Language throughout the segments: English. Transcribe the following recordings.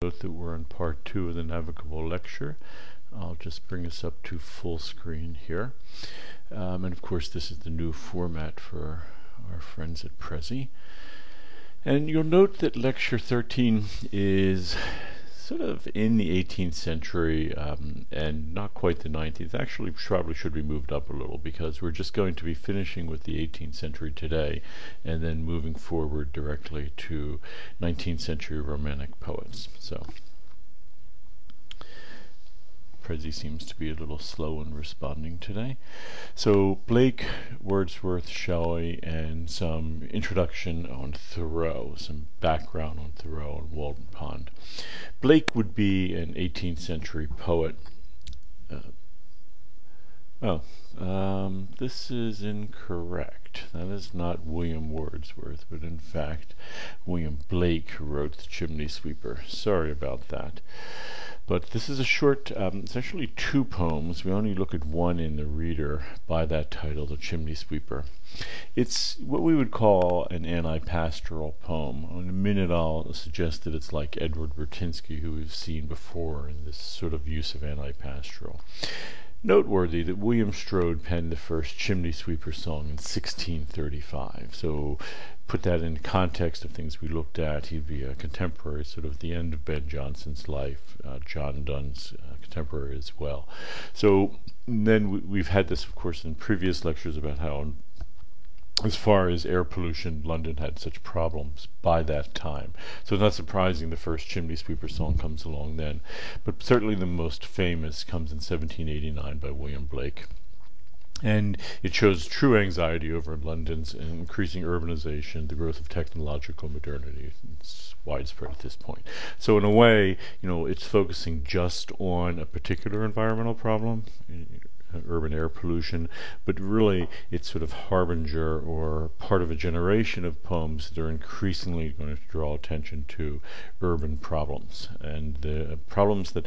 note that we're on part 2 of the Navigable lecture. I'll just bring us up to full screen here. And of course this is the new format for our friends at Prezi. And you'll note that lecture 13 is sort of in the 18th century and not quite the 19th. Actually, probably should be moved up a little because we're just going to be finishing with the 18th century today and then moving forward directly to 19th century Romantic poets. So Prezi seems to be a little slow in responding today. So Blake, Wordsworth, Shelley, and some introduction on Thoreau, some background on Thoreau and Walden Pond. Blake would be an 18th century poet. This is incorrect. That is not William Wordsworth, but in fact William Blake, who wrote The Chimney Sweeper. Sorry about that. But this is a short, it's actually 2 poems. We only look at one in the reader by that title, The Chimney Sweeper. It's what we would call an anti-pastoral poem. In a minute I'll suggest that it's like Edward Burtynsky, who we've seen before in this sort of use of anti-pastoral. Noteworthy that William Strode penned the first Chimney Sweeper song in 1635. So put that in context of things we looked at. He'd be a contemporary, sort of the end of Ben Jonson's life, John Donne's contemporary as well. So then we've had this, of course, in previous lectures about how, as far as air pollution, London had such problems by that time. So it's not surprising the first Chimney Sweeper song comes along then. But certainly the most famous comes in 1789 by William Blake. And it shows true anxiety over London's increasing urbanization, the growth of technological modernity. It's widespread at this point. So in a way, it's focusing just on a particular environmental problem, urban air pollution, but really it's sort of harbinger or part of a generation of poems that are increasingly going to draw attention to urban problems and the problems that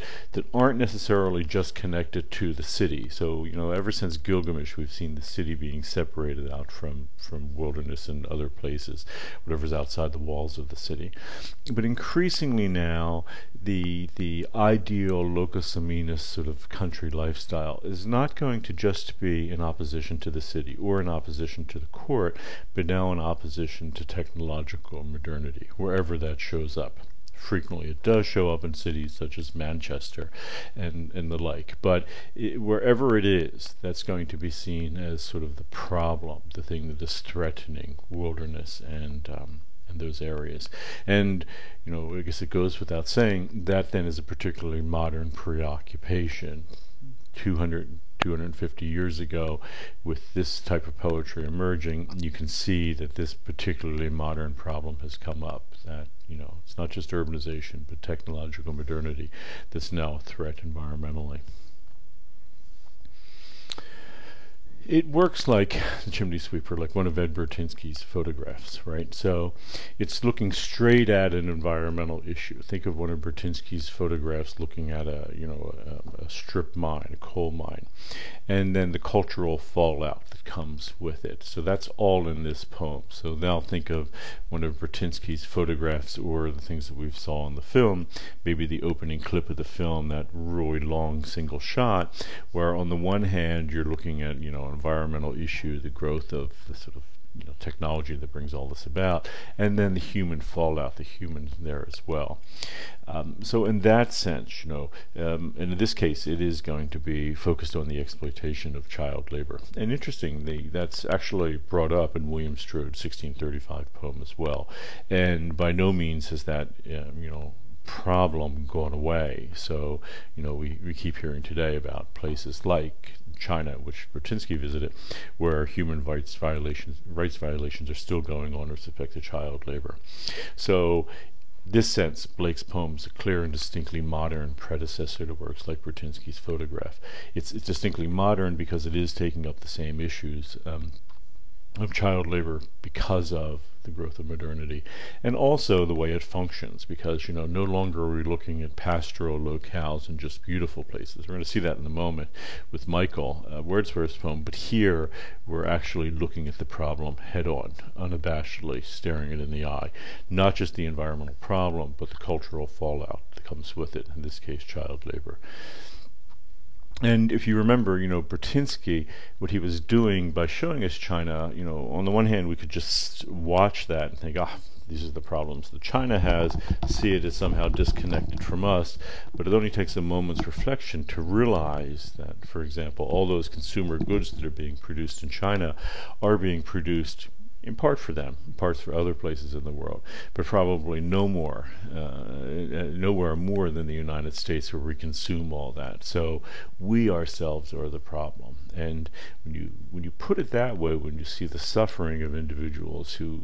aren't necessarily just connected to the city. So ever since Gilgamesh we've seen the city being separated out from wilderness and other places, whatever's outside the walls of the city. But increasingly now the ideal locus amenus sort of country lifestyle is not going to just be in opposition to the city or in opposition to the court, but now in opposition to technological modernity, wherever that shows up. Frequently it does show up in cities such as Manchester and the like, but wherever it is, that's going to be seen as sort of the problem, the thing that is threatening wilderness and those areas. And I guess it goes without saying that then is a particularly modern preoccupation. 250 years ago, with this type of poetry emerging, you can see that this particularly modern problem has come up, that it's not just urbanization but technological modernity that's now a threat environmentally. It works like the Chimney Sweeper, like one of Ed Burtynsky's photographs, right? So it's looking straight at an environmental issue. Think of one of Burtynsky's photographs looking at a strip mine, a coal mine, and then the cultural fallout that comes with it. So that's all in this poem. So now think of one of Burtynsky's photographs or the things that we saw in the film, maybe the opening clip of the film, that really long single shot, where on the one hand you're looking at environmental issue, the growth of the sort of technology that brings all this about, and then the human fallout, the humans there as well. So in that sense, and in this case it is going to be focused on the exploitation of child labor. And interestingly, that's actually brought up in William Strode's 1635 poem as well. And by no means has that problem gone away. So we keep hearing today about places like China, which Burtynsky visited, where human rights violations are still going on with respect to child labor. So this sense, Blake's poem is a clear and distinctly modern predecessor to works like Burtynsky's photograph. It's distinctly modern because it is taking up the same issues of child labor because of the growth of modernity, and also the way it functions, because no longer are we looking at pastoral locales and just beautiful places. We're going to see that in a moment with Michael Wordsworth's poem, but here we're actually looking at the problem head on, unabashedly staring it in the eye. Not just the environmental problem, but the cultural fallout that comes with it, in this case child labor. And if you remember, Bertinsky, what he was doing by showing us China, on the one hand, we could just watch that and think, these are the problems that China has, see it as somehow disconnected from us, but it only takes a moment's reflection to realize that, for example, all those consumer goods that are being produced in China are being produced in part for them, in parts for other places in the world, but probably nowhere more than the United States, where we consume all that. So we ourselves are the problem. And when you put it that way, when you see the suffering of individuals who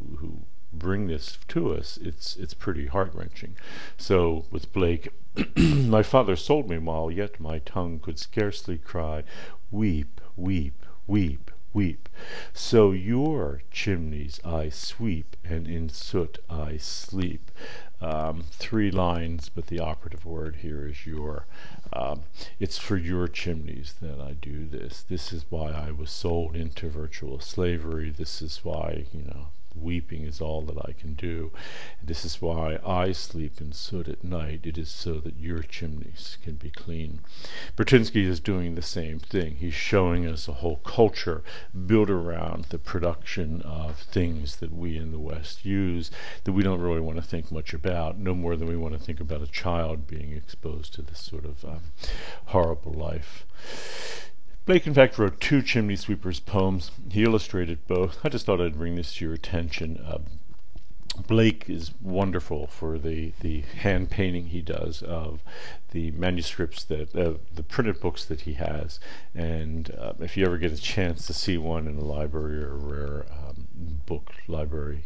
bring this to us, it's pretty heart-wrenching. So with Blake, my father sold me while yet my tongue could scarcely cry, weep, weep, weep, weep. So your chimneys I sweep, and in soot I sleep. 3 lines, but the operative word here is your. It's for your chimneys that I do this. This is why I was sold into virtual slavery. This is why, weeping is all that I can do. This is why I sleep in soot at night. It is so that your chimneys can be clean. Bertinsky is doing the same thing. He's showing us a whole culture built around the production of things that we in the West use that we don't really want to think much about, no more than we want to think about a child being exposed to this sort of horrible life. Blake, in fact, wrote 2 chimney sweepers poems. He illustrated both. I just thought I'd bring this to your attention. Blake is wonderful for the hand painting he does of the manuscripts, the printed books that he has. And if you ever get a chance to see one in a library or a rare book library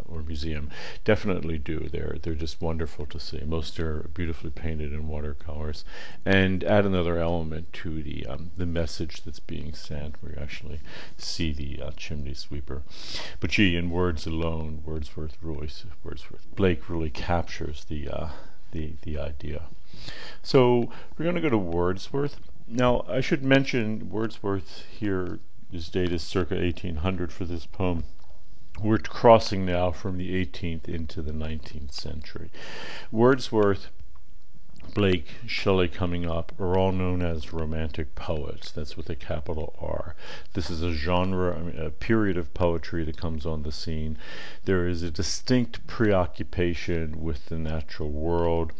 or museum, definitely do. They're just wonderful to see. Most are beautifully painted in watercolors, and add another element to the message that's being sent, where you actually see the chimney sweeper. But gee, in words alone, Blake really captures the idea. So we're going to go to Wordsworth. Now, I should mention Wordsworth here, his date is circa 1800 for this poem. We're crossing now from the 18th into the 19th century. Wordsworth, Blake, Shelley coming up are all known as romantic poets. That's with a capital R. This is a genre, a period of poetry that comes on the scene. There is a distinct preoccupation with the natural world.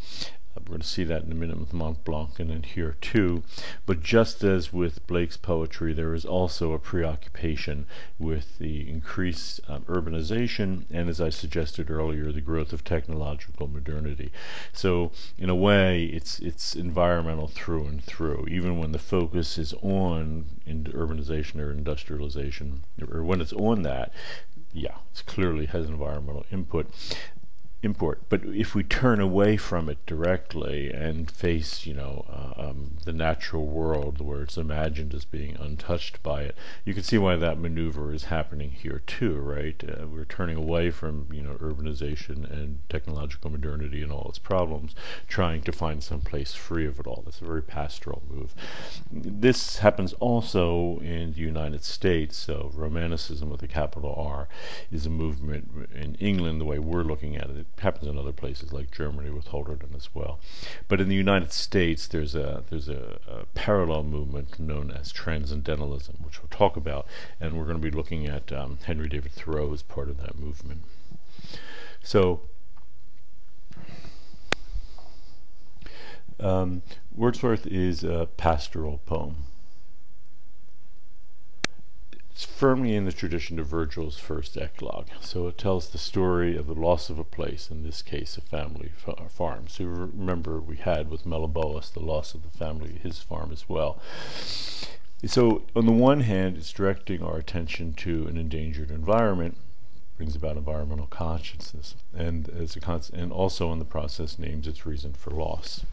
We're going to see that in a minute with Mont Blanc and then here too. But just as with Blake's poetry, there is also a preoccupation with the increased urbanization and, as I suggested earlier, the growth of technological modernity. So in a way, it's environmental through and through, even when the focus is on urbanization or industrialization, or when it's on that, yeah, it clearly has environmental import. But if we turn away from it directly and face, the natural world where it's imagined as being untouched by it, you can see why that maneuver is happening here too, right? We're turning away from, urbanization and technological modernity and all its problems, trying to find some place free of it all. That's a very pastoral move. This happens also in the United States. So Romanticism with a capital R is a movement in England, the way we're looking at it. It happens in other places like Germany with Hiltner as well. But in the United States, there's a parallel movement known as transcendentalism, which we'll talk about, and we're going to be looking at Henry David Thoreau as part of that movement. So Wordsworth is a pastoral poem. It's firmly in the tradition of Virgil's first eclogue. So it tells the story of the loss of a place, in this case a family farm. So remember we had with Meliboeus the loss of the family, his farm as well. So on the one hand, it's directing our attention to an endangered environment, brings about environmental consciousness, and as a and also in the process names its reason for loss.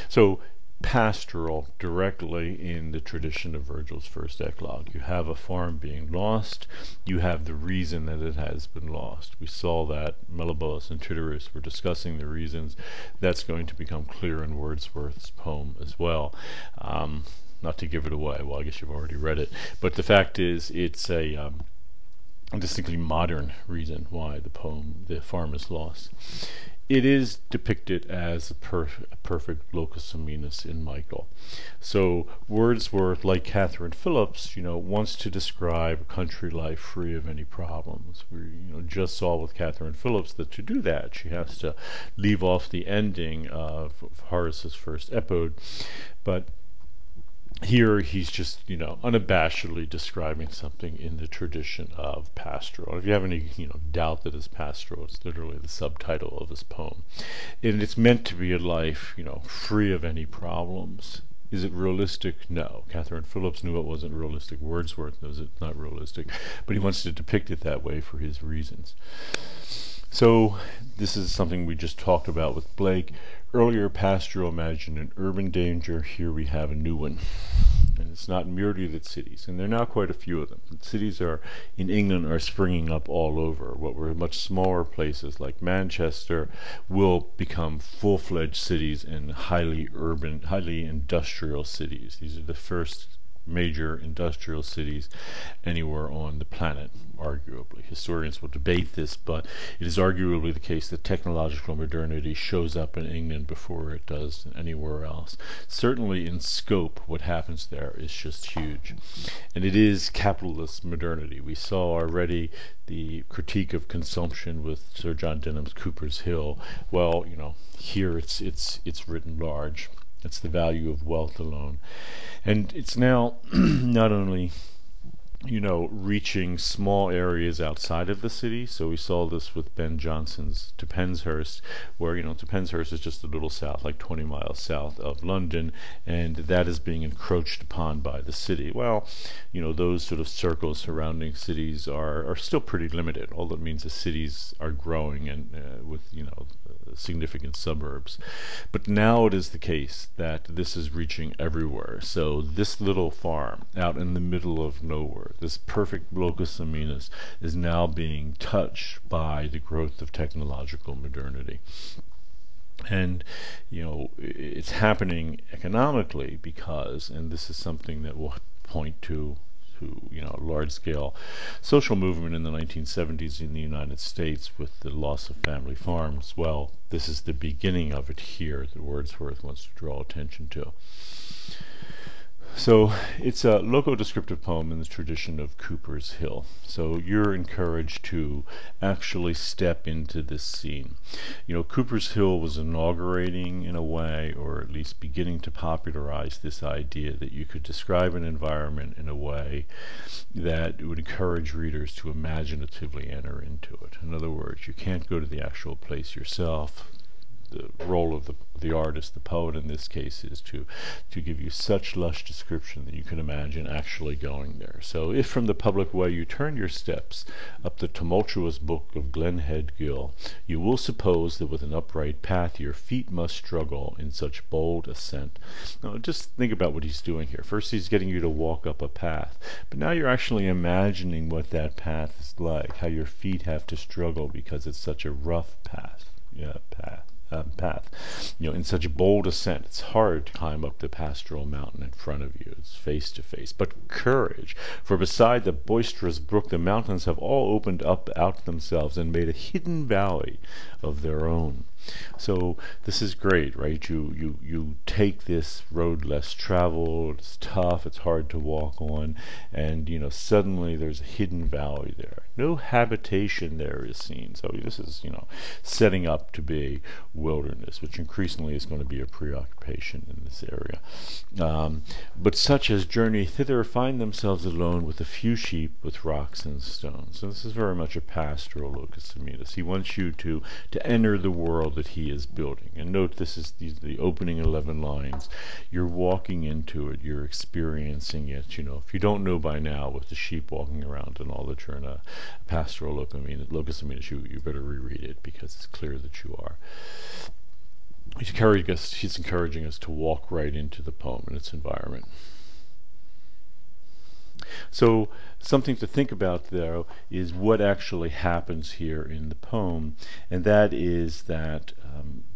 So pastoral directly in the tradition of Virgil's first eclogue. You have a farm being lost, you have the reason that it has been lost. We saw that Melibellus and Tityrus were discussing the reasons. That's going to become clear in Wordsworth's poem as well. Not to give it away, well, I guess you've already read it, but the fact is it's a distinctly modern reason why the farm is lost. It is depicted as a perfect locus amoenus in Michael. So Wordsworth, like Catherine Phillips, wants to describe a country life free of any problems. We just saw with Catherine Phillips that to do that she has to leave off the ending of Horace's first epode, but here he's just, unabashedly describing something in the tradition of pastoral. If you have any, doubt that it's pastoral, it's literally the subtitle of this poem. And it's meant to be a life, free of any problems. Is it realistic? No. Catherine Phillips knew it wasn't realistic. Wordsworth knows it's not realistic. But he wants to depict it that way for his reasons. So this is something we just talked about with Blake. Earlier, pastoral imagined an urban danger. Here we have a new one. And it's not merely that cities, and there are now quite a few of them. Cities in England are springing up all over. What were much smaller places like Manchester will become full-fledged cities and highly urban, highly industrial cities. These are the first major industrial cities anywhere on the planet, arguably. Historians will debate this, but it is arguably the case that technological modernity shows up in England before it does anywhere else. Certainly in scope, what happens there is just huge. And it is capitalist modernity. We saw already the critique of consumption with Sir John Denham's Cooper's Hill. Well, here it's written large. It's the value of wealth alone. And it's now not only, reaching small areas outside of the city. So we saw this with Ben Jonson's To Penshurst, where, To Penshurst is just a little south, like 20 miles south of London, and that is being encroached upon by the city. Well, those sort of circles surrounding cities are still pretty limited. All that means is cities are growing and with, significant suburbs. But now it is the case that this is reaching everywhere. So this little farm out in the middle of nowhere, this perfect locus amoenus, is now being touched by the growth of technological modernity. And it's happening economically because, and this is something that will point to large-scale social movement in the 1970s in the United States with the loss of family farms. Well, this is the beginning of it here that Wordsworth wants to draw attention to. So it's a loco-descriptive poem in the tradition of Cooper's Hill. So you're encouraged to actually step into this scene. Cooper's Hill was inaugurating, in a way, or at least beginning to popularize this idea that you could describe an environment in a way that would encourage readers to imaginatively enter into it. In other words, you can't go to the actual place yourself. The role of the artist, the poet in this case, is to give you such lush description that you can imagine actually going there. So if from the public way you turn your steps up the tumultuous book of Glenhead Gill, you will suppose that with an upright path your feet must struggle in such bold ascent. Now just think about what he's doing here. First he's getting you to walk up a path, but now you're actually imagining what that path is like, how your feet have to struggle because it's such a rough path. In such a bold ascent. It's hard to climb up the pastoral mountain in front of you. It's face to face. But courage, for beside the boisterous brook, the mountains have all opened up out themselves and made a hidden valley of their own. So this is great, right? You take this road less traveled, it's tough, it's hard to walk on, and suddenly there's a hidden valley there. No habitation there is seen. So this is setting up to be wilderness, which increasingly is going to be a preoccupation in this area. But such as journey thither find themselves alone with a few sheep, with rocks and stones. So this is very much a pastoral locus amoenus. He wants you to enter the world that he is building. And note, this is the opening 11 lines. You're walking into it, you're experiencing it. If you don't know by now with the sheep walking around and all that you're in a pastoral locus amoenus, you better reread it because it's clear that you are. He's encouraging us to walk right into the poem and its environment. So something to think about, though, is what actually happens here in the poem, and that is that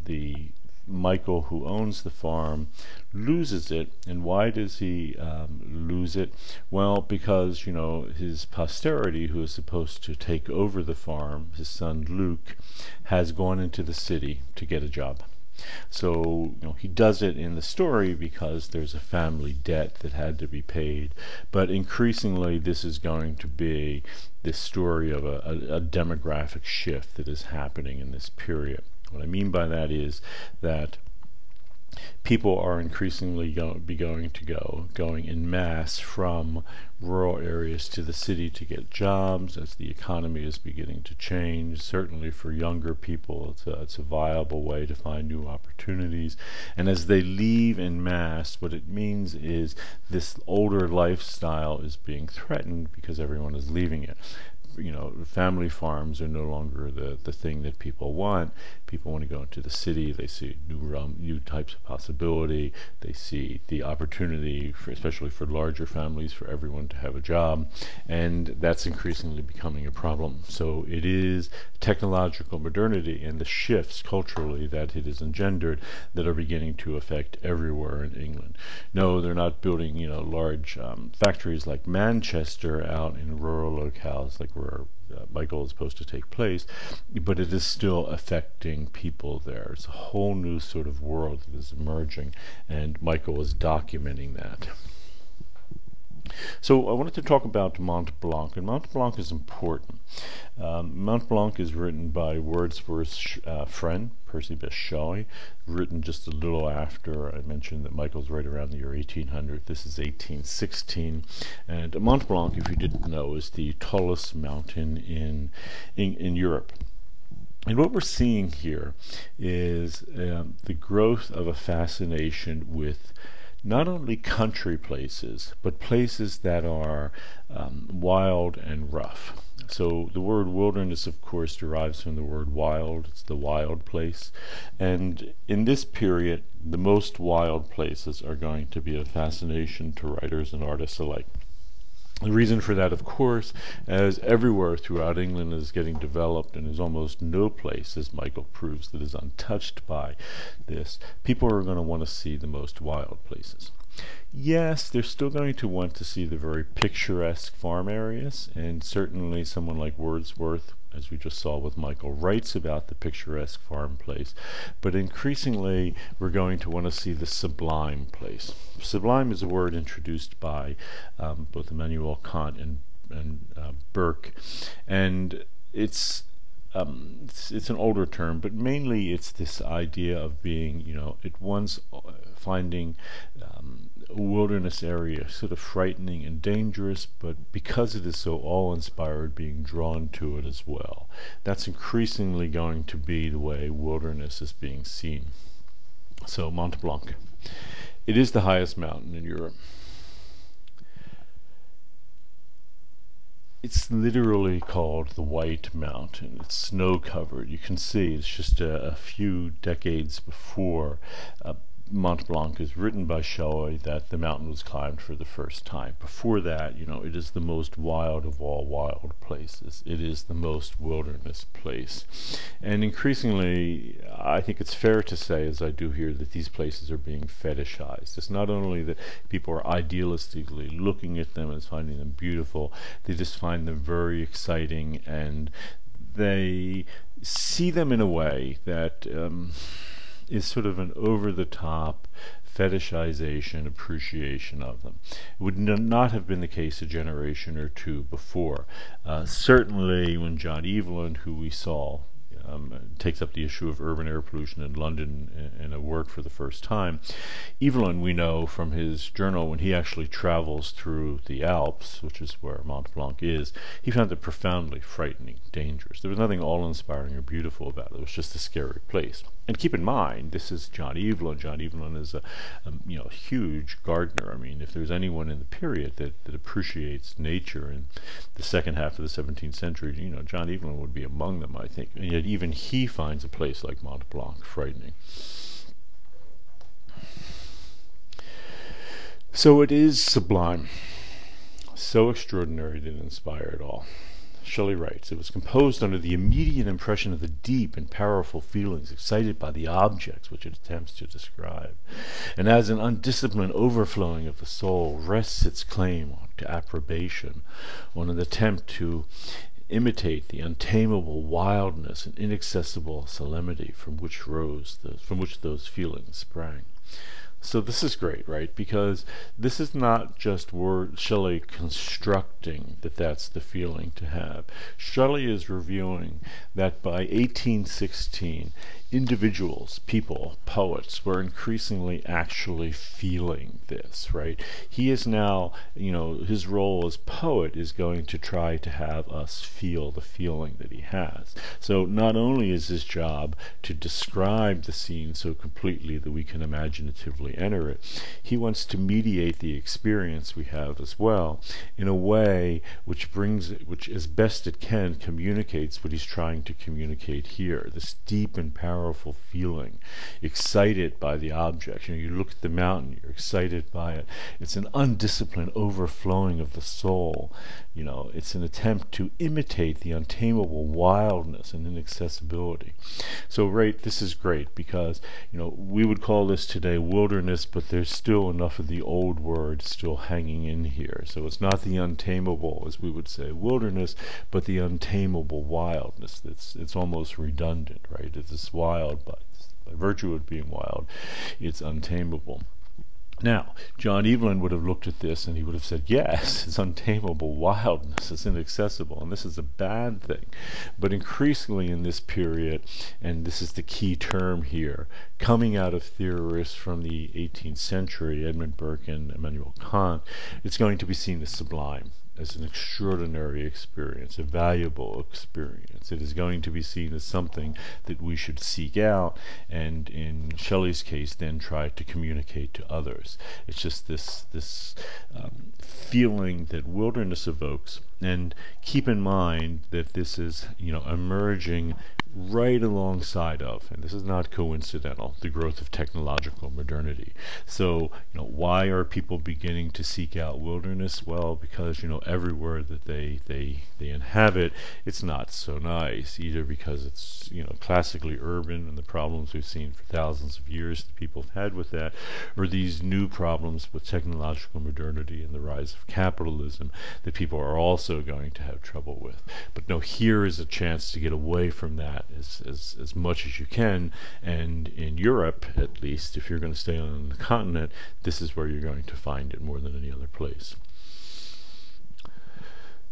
the Michael, who owns the farm, loses it. And why does he lose it? Well, because his posterity, who is supposed to take over the farm, his son Luke, has gone into the city to get a job. So he does it in the story because there's a family debt that had to be paid. But increasingly, this is going to be this story of a demographic shift that is happening in this period. What I mean by that is that people are increasingly going in mass from rural areas to the city to get jobs as the economy is beginning to change. Certainly for younger people, it's a viable way to find new opportunities. And as they leave in mass, what it means is this older lifestyle is being threatened because everyone is leaving it. Family farms are no longer the thing that people want. People want to go into the city. They see new types of possibility. They see the opportunity, especially for larger families, for everyone to have a job, and that's increasingly becoming a problem. So it is technological modernity and the shifts culturally that it has engendered that are beginning to affect everywhere in England. No, they're not building large factories like Manchester out in rural locales like where Michael is supposed to take place, but it is still affecting people there. It's a whole new sort of world that is emerging, and Michael is documenting that. So I wanted to talk about Mont Blanc, and Mont Blanc is important. Mont Blanc is written by Wordsworth's friend, Percy Bysshe Shelley, written just a little after. I mentioned that Michael's right around the year 1800. This is 1816. And Mont Blanc, if you didn't know, is the tallest mountain in Europe. And what we're seeing here is the growth of a fascination with not only country places, but places that are wild and rough. So the word wilderness, of course, derives from the word wild. It's the wild place. And in this period, the most wild places are going to be a fascination to writers and artists alike. The reason for that, of course, as everywhere throughout England is getting developed, and there's almost no place, as Michael proves, that is untouched by this, people are going to want to see the most wild places. Yes, they're still going to want to see the very picturesque farm areas, and certainly someone like Wordsworth, as we just saw with Michael, writes about the picturesque farm place, but increasingly we're going to want to see the sublime place. Sublime is a word introduced by both Immanuel Kant and Burke, and it's an older term, but mainly it's this idea of being, at once finding a wilderness area sort of frightening and dangerous, but because it is so awe-inspired, being drawn to it as well. That's increasingly going to be the way wilderness is being seen. So Mont Blanc. It is the highest mountain in Europe. It's literally called the White Mountain. It's snow-covered. You can see it's just a few decades before Mont Blanc is written by Shelley that the mountain was climbed for the first time. Before that, it is the most wild of all wild places. It is the most wilderness place. And increasingly, I think it's fair to say, as I do here, that these places are being fetishized. It's not only that people are idealistically looking at them and finding them beautiful, they just find them very exciting, and they see them in a way that is sort of an over-the-top fetishization, appreciation of them. It would not have been the case a generation or two before. Certainly when John Evelyn, who we saw, takes up the issue of urban air pollution in London in a work for the first time. Evelyn, we know from his journal, when he actually travels through the Alps, which is where Mont Blanc is, he found it profoundly frightening, dangerous. There was nothing awe-inspiring or beautiful about it. It was just a scary place. And keep in mind, this is John Evelyn. John Evelyn is a huge gardener. I mean, if there's anyone in the period that appreciates nature in the second half of the 17th century, John Evelyn would be among them, I think. And yet even he finds a place like Mont Blanc frightening. So it is sublime, so extraordinary that it inspired all. Shelley writes, it was composed under the immediate impression of the deep and powerful feelings excited by the objects which it attempts to describe, and as an undisciplined overflowing of the soul rests its claim to approbation on an attempt to imitate the untamable wildness and inaccessible solemnity from which those feelings sprang. So this is great, right? Because this is not just Shelley constructing that that's the feeling to have. Shelley is reviewing that by 1816, individuals, people, poets were increasingly actually feeling this, right? He is now, his role as poet is going to try to have us feel the feeling that he has. So not only is his job to describe the scene so completely that we can imaginatively enter it, he wants to mediate the experience we have as well in a way which as best it can communicates what he's trying to communicate here, this deep and powerful feeling, excited by the object. You look at the mountain, you're excited by it. It's an undisciplined overflowing of the soul. It's an attempt to imitate the untamable wildness and inaccessibility. So this is great because we would call this today wilderness, but there's still enough of the old word still hanging in here. So it's not the untamable, as we would say, wilderness, but the untamable wildness. It's almost redundant, right? It's wild, but by virtue of being wild, it's untamable. Now, John Evelyn would have looked at this and he would have said, yes, it's untamable wildness, it's inaccessible, and this is a bad thing. But increasingly in this period, and this is the key term here, coming out of theorists from the 18th century, Edmund Burke and Immanuel Kant, it's going to be seen as sublime, as an extraordinary experience, a valuable experience. It is going to be seen as something that we should seek out, and in Shelley's case, then try to communicate to others. It's just this feeling that wilderness evokes, and keep in mind that this is, emerging right alongside of, and this is not coincidental, the growth of technological modernity. So, why are people beginning to seek out wilderness? Well, because, everywhere that they inhabit, it's not so nice, either because it's, classically urban and the problems we've seen for thousands of years that people have had with that, or these new problems with technological modernity and the rise of capitalism that people are also going to have trouble with. But no, here is a chance to get away from that as much as you can, and in Europe, at least, if you're going to stay on the continent, this is where you're going to find it more than any other place.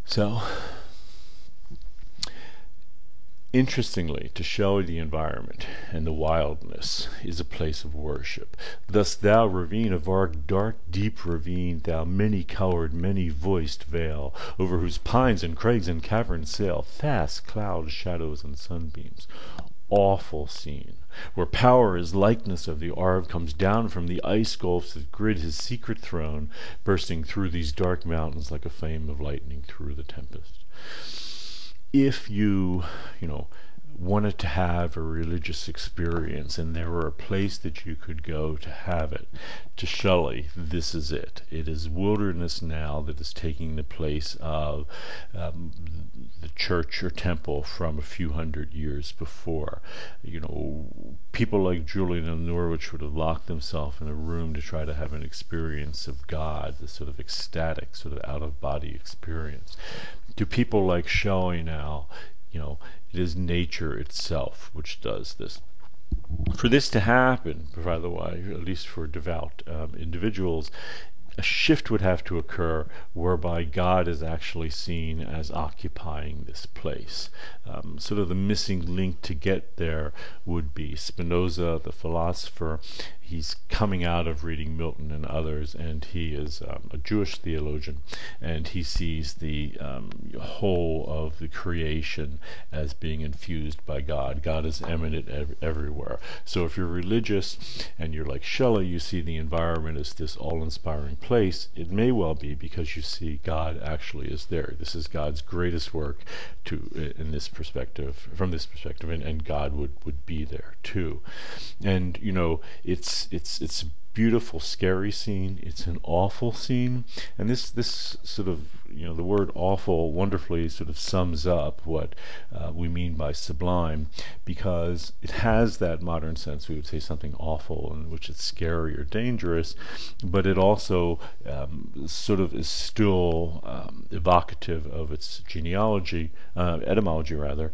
So, interestingly, to Shelley, the environment and the wildness is a place of worship. Thus thou ravine of our dark deep ravine, thou many-colored, many-voiced vale, over whose pines and crags and caverns sail fast clouds, shadows, and sunbeams. Awful scene, where power as likeness of the Arve comes down from the ice gulfs that grid his secret throne, bursting through these dark mountains like a flame of lightning through the tempest. If you wanted to have a religious experience and there were a place that you could go to have it, to Shelley, this is it. It is wilderness now that is taking the place of the church or temple from a few hundred years before. People like Julian of Norwich would have locked themselves in a room to try to have an experience of God, this sort of ecstatic, sort of out-of-body experience. To people like Shelley now, it is nature itself which does this. For this to happen, by the way, at least for devout individuals, a shift would have to occur whereby God is actually seen as occupying this place. Sort of the missing link to get there would be Spinoza, the philosopher. He's coming out of reading Milton and others, and he is a Jewish theologian, and he sees the whole of the creation as being infused by God. God is eminent everywhere. So if you're religious and you're like Shelley, you see the environment as this all-inspiring place. It may well be because you see God actually is there. This is God's greatest work from this perspective, and God would be there too. And it's beautiful, scary scene. It's an awful scene, and this sort of, the word awful wonderfully sort of sums up what we mean by sublime, because it has that modern sense. We would say something awful, in which it's scary or dangerous, but it also sort of is still evocative of its genealogy, etymology rather,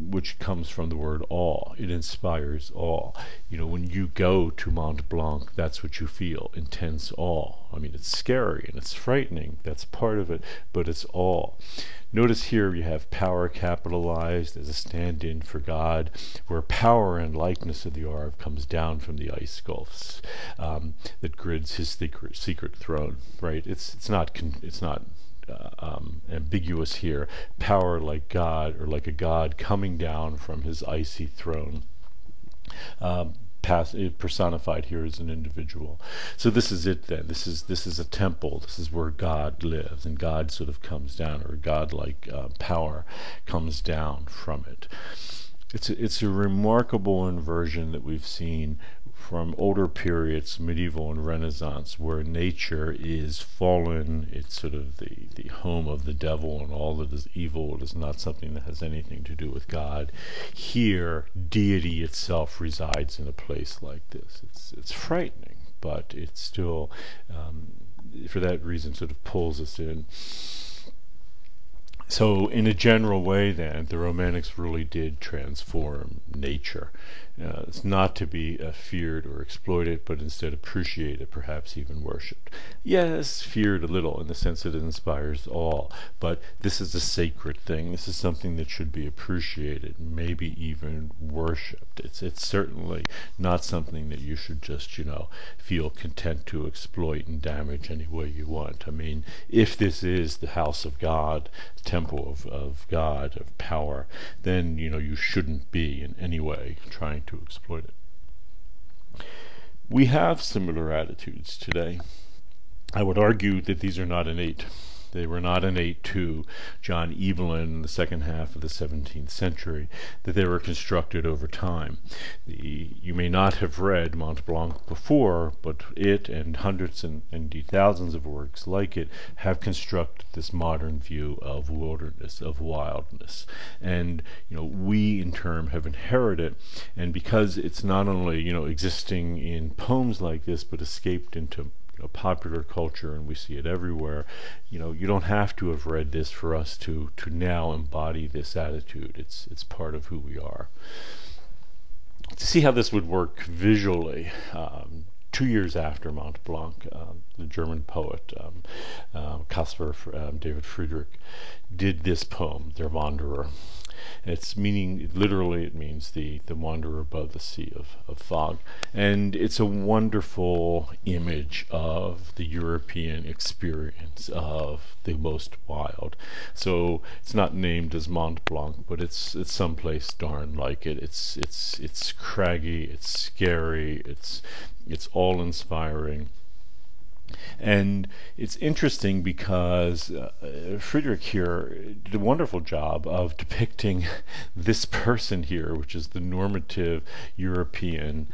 which comes from the word awe. It inspires awe. When you go to Mont Blanc, that's what you feel, intense awe. I mean, it's scary and it's frightening, that's part of it, but it's awe. Notice here you have power capitalized as a stand-in for God, where power and likeness of the Arv comes down from the ice gulfs that grids his secret throne. Right? It's not ambiguous here. Power like God, or like a God coming down from his icy throne. Personified here as an individual. So this is it then. This is a temple. This is where God lives, and God sort of comes down, or God-like power comes down from it. It's a remarkable inversion that we've seen from older periods, medieval and Renaissance, where nature is fallen. It's sort of the home of the devil, and all that is evil. It is not something that has anything to do with God. Here, deity itself resides in a place like this. It's frightening, but it still, for that reason, sort of pulls us in. So in a general way then, the Romantics really did transform nature. It's not to be feared or exploited, but instead appreciated, perhaps even worshipped. Yes, feared a little in the sense that it inspires awe, but this is a sacred thing. This is something that should be appreciated, maybe even worshipped. It's certainly not something that you should just, feel content to exploit and damage any way you want. I mean, if this is the house of God, temple of God, of power, then you shouldn't be in any way trying to exploit it. We have similar attitudes today. I would argue that these are not innate. They were not innate to John Evelyn in the second half of the 17th century, that they were constructed over time. You may not have read Mont Blanc before, but it and hundreds and indeed thousands of works like it have constructed this modern view of wilderness, of wildness. And we in turn have inherited, and because it's not only existing in poems like this, but escaped into popular culture, and we see it everywhere. You don't have to have read this for us to now embody this attitude. It's part of who we are. To see how this would work visually, 2 years after Mont Blanc, the German poet Caspar David Friedrich did this poem, Der Wanderer. Its meaning, literally, it means the wanderer above the sea of fog. And it's a wonderful image of the European experience of the most wild. So it's not named as Mont Blanc, but it's someplace darn like it. It's craggy, it's scary, it's all-inspiring. And it's interesting because Friedrich here did a wonderful job of depicting this person here, which is the normative European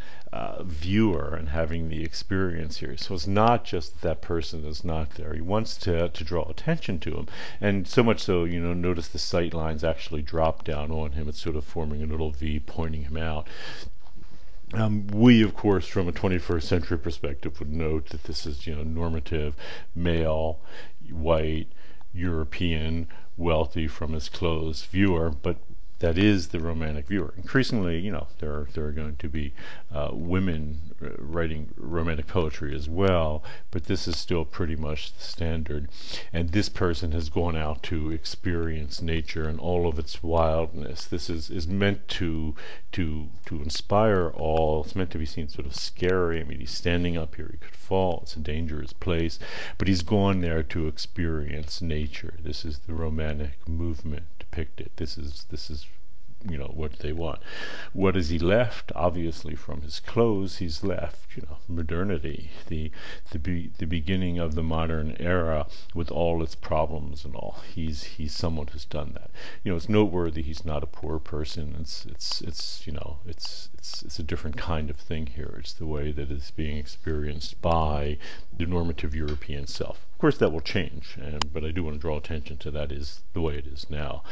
viewer, and having the experience here. So it's not just that person is not there. He wants to draw attention to him. And so much so, notice the sight lines actually drop down on him. It's sort of forming a little V pointing him out. We, of course, from a 21st century perspective, would note that this is, normative, male, white, European, wealthy from his clothes viewer, but that is the Romantic viewer. Increasingly, there are going to be women writing Romantic poetry as well, but this is still pretty much the standard. And this person has gone out to experience nature and all of its wildness. This is meant to inspire all. It's meant to be seen sort of scary. I mean, he's standing up here. He could fall. It's a dangerous place. But he's gone there to experience nature. This is the Romantic movement depicted. This is what they want. What has he left? Obviously, from his clothes, he's left, modernity, the beginning of the modern era with all its problems and all. He's someone who's done that. It's noteworthy. He's not a poor person. It's a different kind of thing here. It's the way that it's being experienced by the normative European self. Of course, that will change, but I do want to draw attention to that is the way it is now.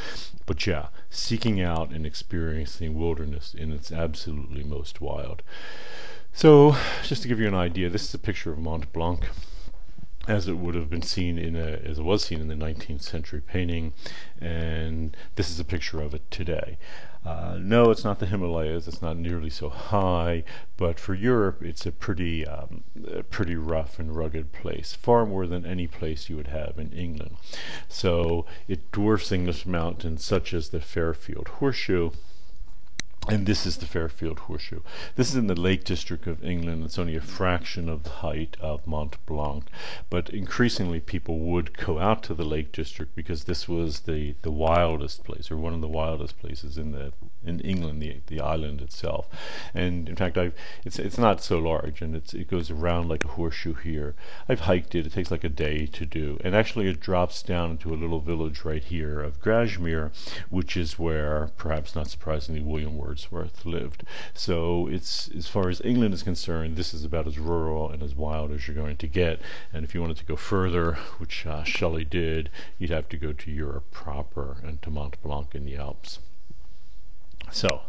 But yeah, seeking out and experiencing wilderness in its absolutely most wild. So, just to give you an idea, this is a picture of Mont Blanc as it would have been seen as it was seen in the 19th century painting, and this is a picture of it today. No, it's not the Himalayas. It's not nearly so high, but for Europe, it's a pretty rough and rugged place, far more than any place you would have in England. So it dwarfs English mountains such as the Fairfield Horseshoe. And this is the Fairfield Horseshoe. This is in the Lake District of England. It's only a fraction of the height of Mont Blanc. But increasingly people would go out to the Lake District because this was the wildest place, or one of the wildest places in England, the island itself. And in fact, it's not so large, and it goes around like a horseshoe here. I've hiked it. It takes like a day to do. And actually it drops down into a little village right here of Grashmere, which is where, perhaps not surprisingly, William Wordsworth lived. So it's, as far as England is concerned, this is about as rural and as wild as you're going to get. And if you wanted to go further, which Shelley did, you'd have to go to Europe proper and to Mont Blanc in the Alps. So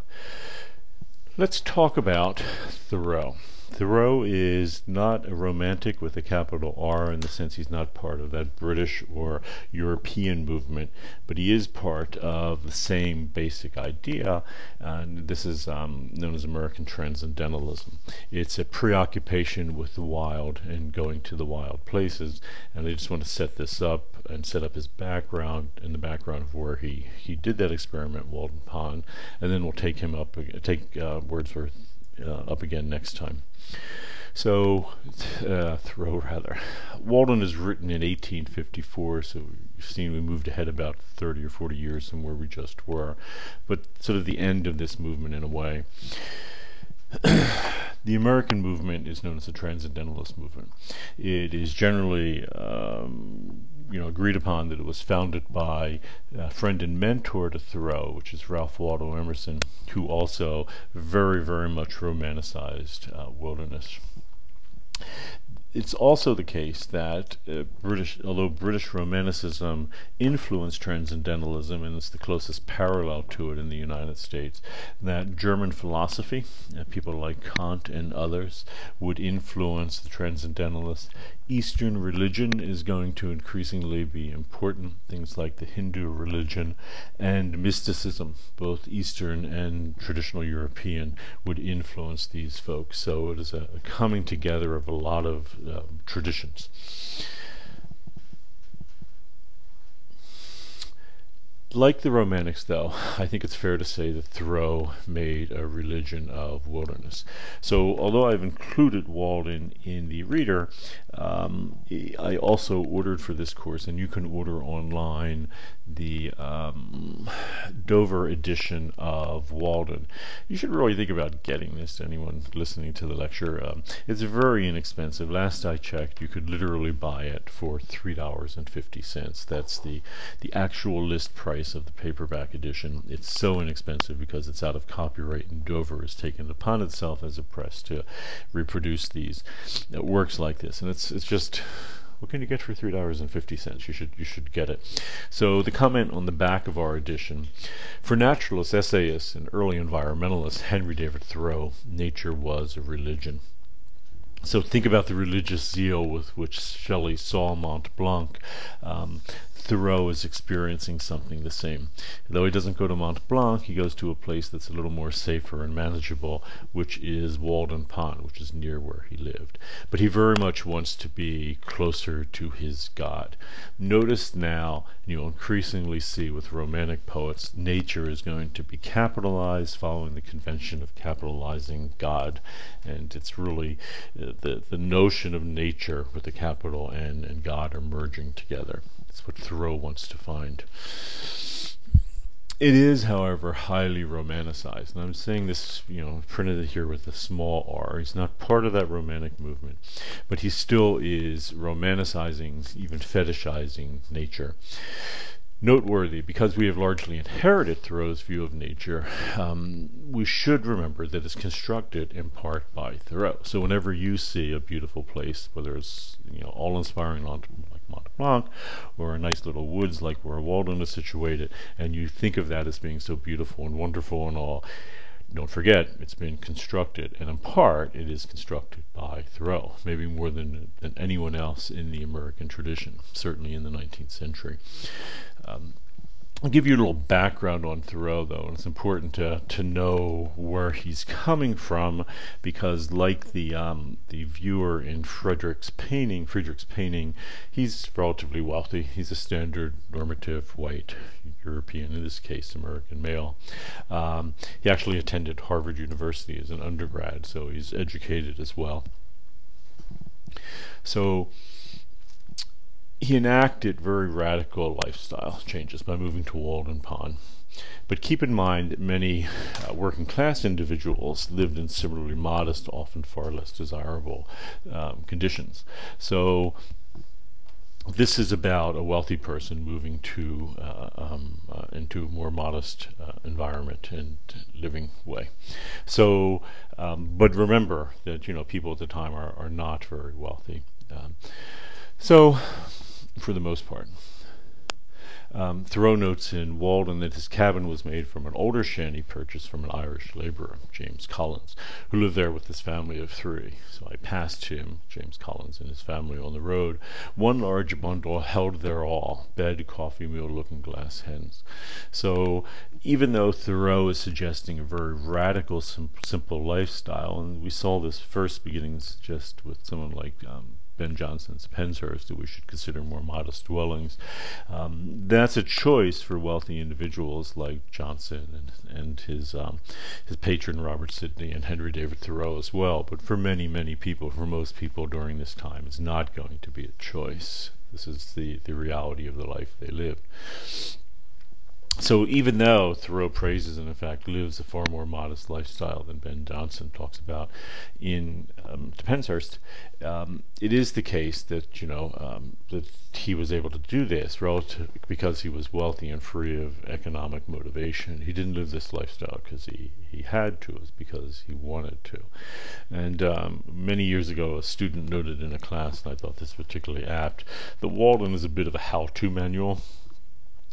let's talk about Thoreau. Thoreau is not a romantic with a capital R in the sense he's not part of that British or European movement, but he is part of the same basic idea, and this is known as American Transcendentalism. It's a preoccupation with the wild and going to the wild places, and I just want to set this up and set up his background and the background of where he did that experiment, Walden Pond, and then we'll take Wordsworth up again next time. So, Thoreau rather. Walden is written in 1854, so you've seen we moved ahead about 30 or 40 years from where we just were, but sort of the end of this movement in a way. The American movement is known as the Transcendentalist movement. It is generally agreed upon that it was founded by a friend and mentor to Thoreau, which is Ralph Waldo Emerson, who also very, very much romanticized wilderness. It's also the case that although British Romanticism influenced Transcendentalism, and it's the closest parallel to it in the United States, that German philosophy, people like Kant and others, would influence the Transcendentalists. Eastern religion is going to increasingly be important, things like the Hindu religion, and mysticism, both Eastern and traditional European, would influence these folks. So it is a coming together of a lot of traditions. Like the Romantics, though, I think it's fair to say that Thoreau made a religion of wilderness. So, although I've included Walden in the reader, I also ordered for this course, and you can order online, the Dover edition of Walden. You should really think about getting this to anyone listening to the lecture. It's very inexpensive. Last I checked, you could literally buy it for $3.50. That's the actual list price of the paperback edition. It's so inexpensive because it's out of copyright, and Dover has taken it upon itself as a press to reproduce these works like this. And it's just, what can you get for $3.50? You should get it. So the comment on the back of our edition: for naturalists, essayists, and early environmentalists, Henry David Thoreau, nature was a religion. So think about the religious zeal with which Shelley saw Mont Blanc. Thoreau is experiencing something the same. Though he doesn't go to Mont Blanc, he goes to a place that's a little more safer and manageable, which is Walden Pond, which is near where he lived. But he very much wants to be closer to his God. Notice now, you'll increasingly see with Romantic poets, nature is going to be capitalized, following the convention of capitalizing God. And it's really the notion of nature with the capital N and God are merging together. That's what Thoreau wants to find. It is, however, highly romanticized, and I'm saying this, printed it here with a small r. He's not part of that romantic movement, but he still is romanticizing, even fetishizing nature. Noteworthy, because we have largely inherited Thoreau's view of nature, we should remember that it's constructed in part by Thoreau. So whenever you see a beautiful place, whether it's all-inspiring like Mont Blanc, or a nice little woods like where Walden is situated, and you think of that as being so beautiful and wonderful and all, don't forget, it's been constructed, and in part, it is constructed by Thoreau, maybe more than anyone else in the American tradition, certainly in the 19th century. I'll give you a little background on Thoreau, though, and it's important to know where he's coming from, because like the viewer in Friedrich's painting, he's relatively wealthy. He's a standard normative white European, in this case American male. He actually attended Harvard University as an undergrad, so he's educated as well. So he enacted very radical lifestyle changes by moving to Walden Pond. But keep in mind that many working class individuals lived in similarly modest, often far less desirable conditions. So this is about a wealthy person moving to into a more modest environment and living way. So, but remember that people at the time are not very wealthy. So, for the most part. Thoreau notes in Walden that his cabin was made from an older shanty purchased from an Irish laborer, James Collins, who lived there with his family of 3. So I passed him, James Collins, and his family on the road. One large bundle held their all: bed, coffee, meal, looking-glass, hens. So even though Thoreau is suggesting a very radical, simple lifestyle, and we saw this first beginnings just with someone like Ben Jonson's Penshurst, that we should consider more modest dwellings. That's a choice for wealthy individuals like Johnson and his patron Robert Sidney and Henry David Thoreau as well. But for many, many people, for most people during this time, it's not going to be a choice. This is the reality of the life they lived. So even though Thoreau praises and in fact lives a far more modest lifestyle than Ben Jonson talks about in Penshurst, it is the case that that he was able to do this because he was wealthy and free of economic motivation. He didn't live this lifestyle because he had to; it was because he wanted to. And many years ago, a student noted in a class, and I thought this particularly apt, that Walden is a bit of a how-to manual.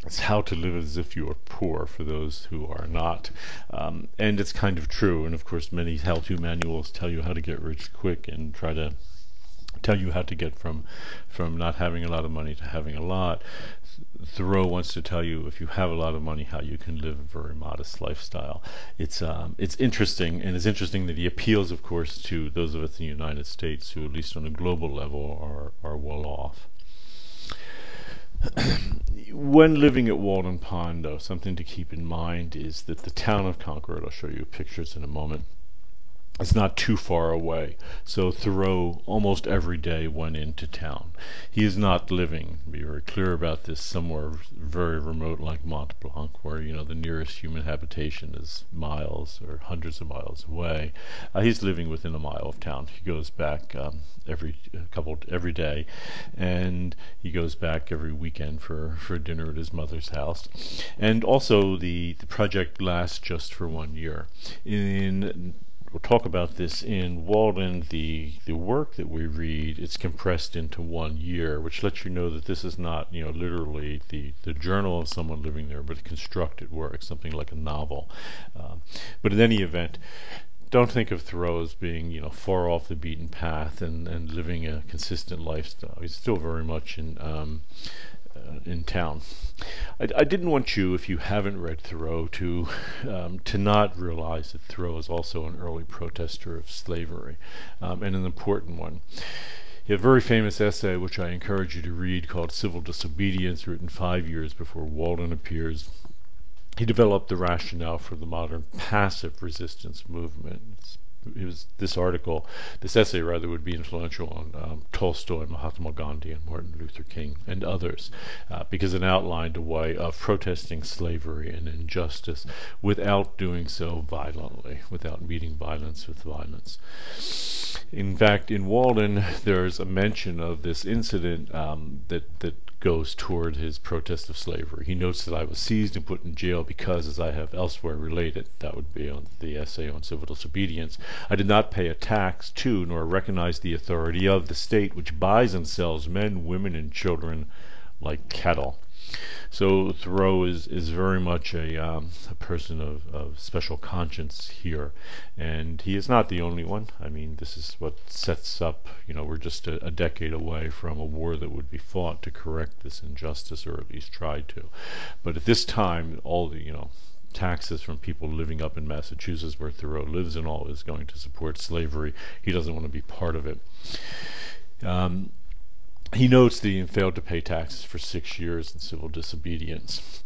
It's how to live as if you are poor for those who are not. And it's kind of true. And of course, many how-to manuals tell you how to get rich quick and try to tell you how to get from not having a lot of money to having a lot. Thoreau wants to tell you, if you have a lot of money, how you can live a very modest lifestyle. It's interesting, and it's interesting that he appeals, of course, to those of us in the United States who, at least on a global level, are well off. When living at Walden Pond, though, something to keep in mind is that the town of Concord, I'll show you pictures in a moment, is not too far away. So Thoreau almost every day went into town. He is not living, to be very clear about this, somewhere very remote like Mont Blanc, where the nearest human habitation is miles or hundreds of miles away. He's living within a mile of town. He goes back every day, and he goes back every weekend for dinner at his mother's house. And also the project lasts just for 1 year. We'll talk about this in Walden. The work that we read, it's compressed into 1 year, which lets you know that this is not literally the journal of someone living there, but a constructed work, something like a novel. But in any event, don't think of Thoreau as being far off the beaten path and living a consistent lifestyle. He's still very much in town. I didn't want you, if you haven't read Thoreau, to not realize that Thoreau is also an early protester of slavery, and an important one. He had a very famous essay, which I encourage you to read, called Civil Disobedience, written 5 years before Walden appears. He developed the rationale for the modern passive resistance movement. It's this article, this essay rather, would be influential on Tolstoy, Mahatma Gandhi, and Martin Luther King, and others, because it outlined a way of protesting slavery and injustice without doing so violently, without meeting violence with violence. In fact, in Walden, there's a mention of this incident that goes toward his protest of slavery. He notes that I was seized and put in jail because, as I have elsewhere related, that would be on the essay on civil disobedience, I did not pay a tax to nor recognize the authority of the state which buys and sells men, women, and children like cattle. So Thoreau is very much a person of special conscience here, and he is not the only one. I mean, this is what sets up, we're just a decade away from a war that would be fought to correct this injustice, or at least try to. But at this time, all the, taxes from people living up in Massachusetts, where Thoreau lives and all, is going to support slavery. He doesn't want to be part of it. He notes that he failed to pay taxes for 6 years in civil disobedience.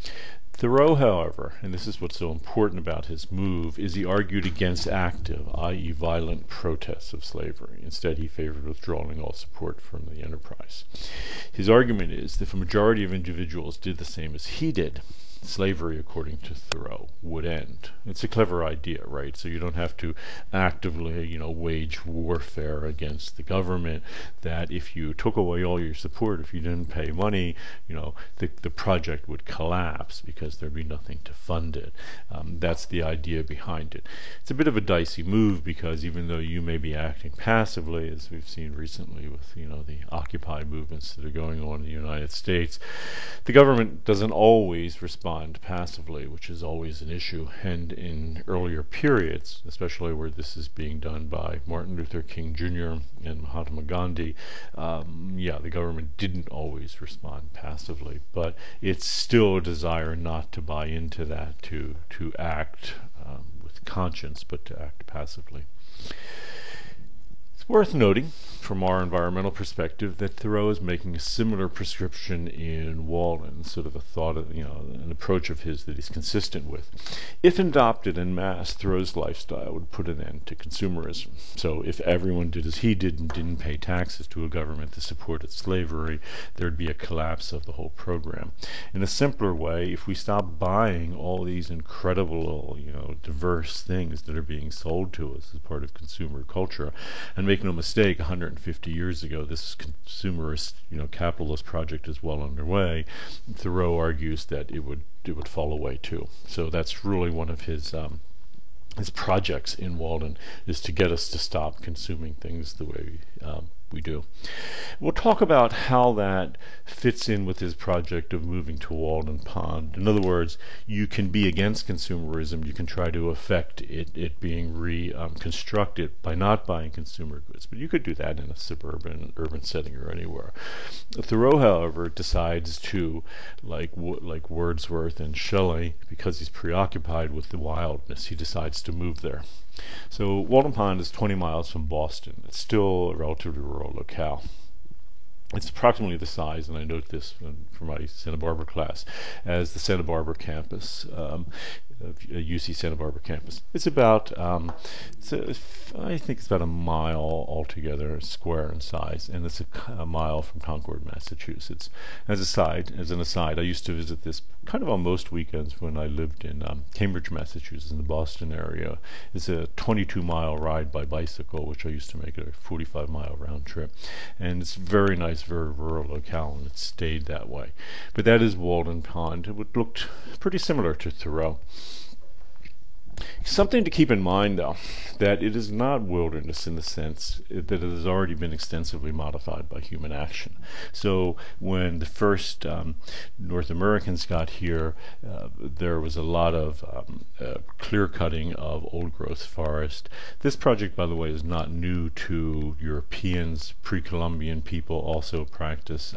Thoreau, however, and this is what's so important about his move, is he argued against active, i.e. violent, protests of slavery. Instead, he favored withdrawing all support from the enterprise. His argument is that if a majority of individuals did the same as he did, slavery, according to Thoreau, would end. It's a clever idea, right? So you don't have to actively, wage warfare against the government, that if you took away all your support, if you didn't pay money, the project would collapse because there'd be nothing to fund it. That's the idea behind it. It's a bit of a dicey move because even though you may be acting passively, as we've seen recently with, the Occupy movements that are going on in the United States, the government doesn't always respond passively, which is always an issue. And in earlier periods, especially where this is being done by Martin Luther King Jr. and Mahatma Gandhi, the government didn't always respond passively, but it's still a desire not to buy into that, to act with conscience, but to act passively. It's worth noting, from our environmental perspective, that Thoreau is making a similar prescription in Walden, sort of a thought of, an approach of his that he's consistent with. If adopted en masse, Thoreau's lifestyle would put an end to consumerism. So if everyone did as he did and didn't pay taxes to a government that supported slavery, there'd be a collapse of the whole program. In a simpler way, if we stop buying all these incredible, diverse things that are being sold to us as part of consumer culture, and make no mistake, 150 years ago, this consumerist, capitalist project is well underway. Thoreau argues that it would fall away too. So that's really one of his projects in Walden, is to get us to stop consuming things the way we do. We'll talk about how that fits in with his project of moving to Walden Pond. In other words, you can be against consumerism. You can try to affect it being reconstructed by not buying consumer goods, but you could do that in a suburban, urban setting or anywhere. Thoreau, however, decides to, like Wordsworth and Shelley, because he's preoccupied with the wildness, he decides to move there. So Walden Pond is 20 miles from Boston. It's still a relatively rural locale. It's approximately the size, and I note this from my Santa Barbara class, as the Santa Barbara campus, UC Santa Barbara campus. It's about, I think it's about a mile altogether, square in size, and it's a mile from Concord, Massachusetts. As an aside, I used to visit this kind of on most weekends when I lived in Cambridge, Massachusetts, in the Boston area. It's a 22-mile ride by bicycle, which I used to make a 45-mile round trip, and it's very nice, very rural locale, and it stayed that way. But that is Walden Pond. It looked pretty similar to Thoreau. Something to keep in mind, though, that it is not wilderness in the sense that it has already been extensively modified by human action. So when the first North Americans got here, there was a lot of clear-cutting of old-growth forest. This project, by the way, is not new to Europeans. Pre-Columbian people also practice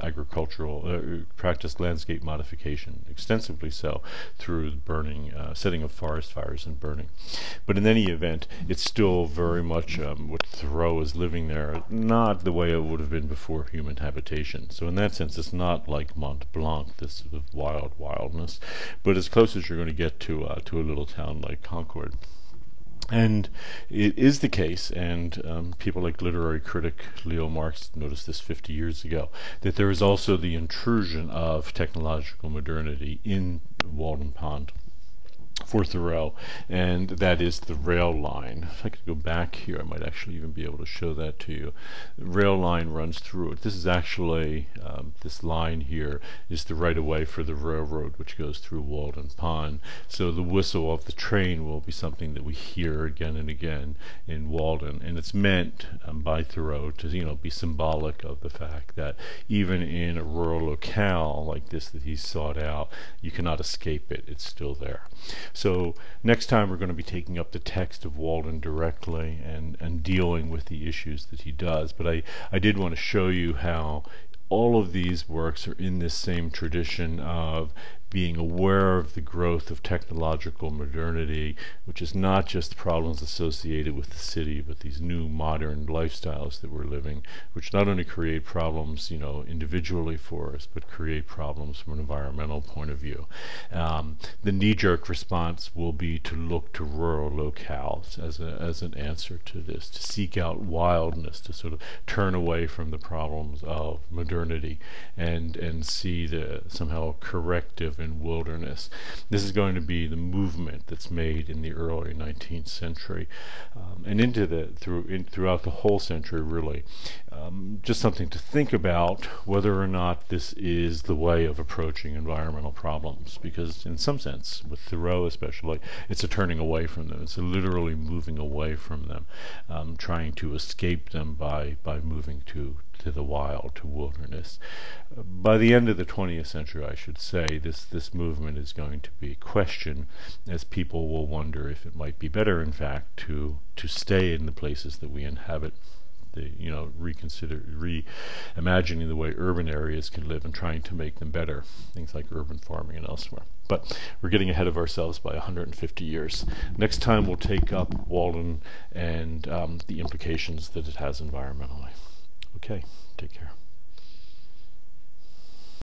practice landscape modification, extensively so, through burning, setting of forest fires and burning. But in any event, it's still very much what Thoreau is living there, not the way it would have been before human habitation. So in that sense, it's not like Mont Blanc, this sort of wildness, but as close as you're going to get to a little town like Concord. And it is the case, and people like literary critic Leo Marx noticed this 50 years ago, that there is also the intrusion of technological modernity in Walden Pond for Thoreau, and that is the rail line. If I could go back here, I might actually even be able to show that to you. The rail line runs through it. This is actually, this line here is the right-of-way for the railroad which goes through Walden Pond. So the whistle of the train will be something that we hear again and again in Walden, and it's meant by Thoreau to be symbolic of the fact that even in a rural locale like this that he's sought out, you cannot escape it. It's still there. So next time we're going to be taking up the text of Walden directly and dealing with the issues that he does. But I did want to show you how all of these works are in this same tradition of being aware of the growth of technological modernity, which is not just problems associated with the city, but these new modern lifestyles that we're living, which not only create problems, individually for us, but create problems from an environmental point of view. The knee-jerk response will be to look to rural locales as an answer to this, to seek out wildness, to sort of turn away from the problems of modernity and see the somehow corrective in wilderness. This is going to be the movement that's made in the early 19th century and into throughout the whole century, really. Just something to think about whether or not this is the way of approaching environmental problems, because in some sense, with Thoreau especially, it's a turning away from them. It's a literally moving away from them, trying to escape them by moving to the wild, to wilderness. By the end of the 20th century, I should say, this movement is going to be questioned, as people will wonder if it might be better, in fact, to stay in the places that we inhabit. Reimagining the way urban areas can live and trying to make them better, things like urban farming and elsewhere. But we're getting ahead of ourselves by 150 years. Next time we'll take up Walden and the implications that it has environmentally. Okay, take care.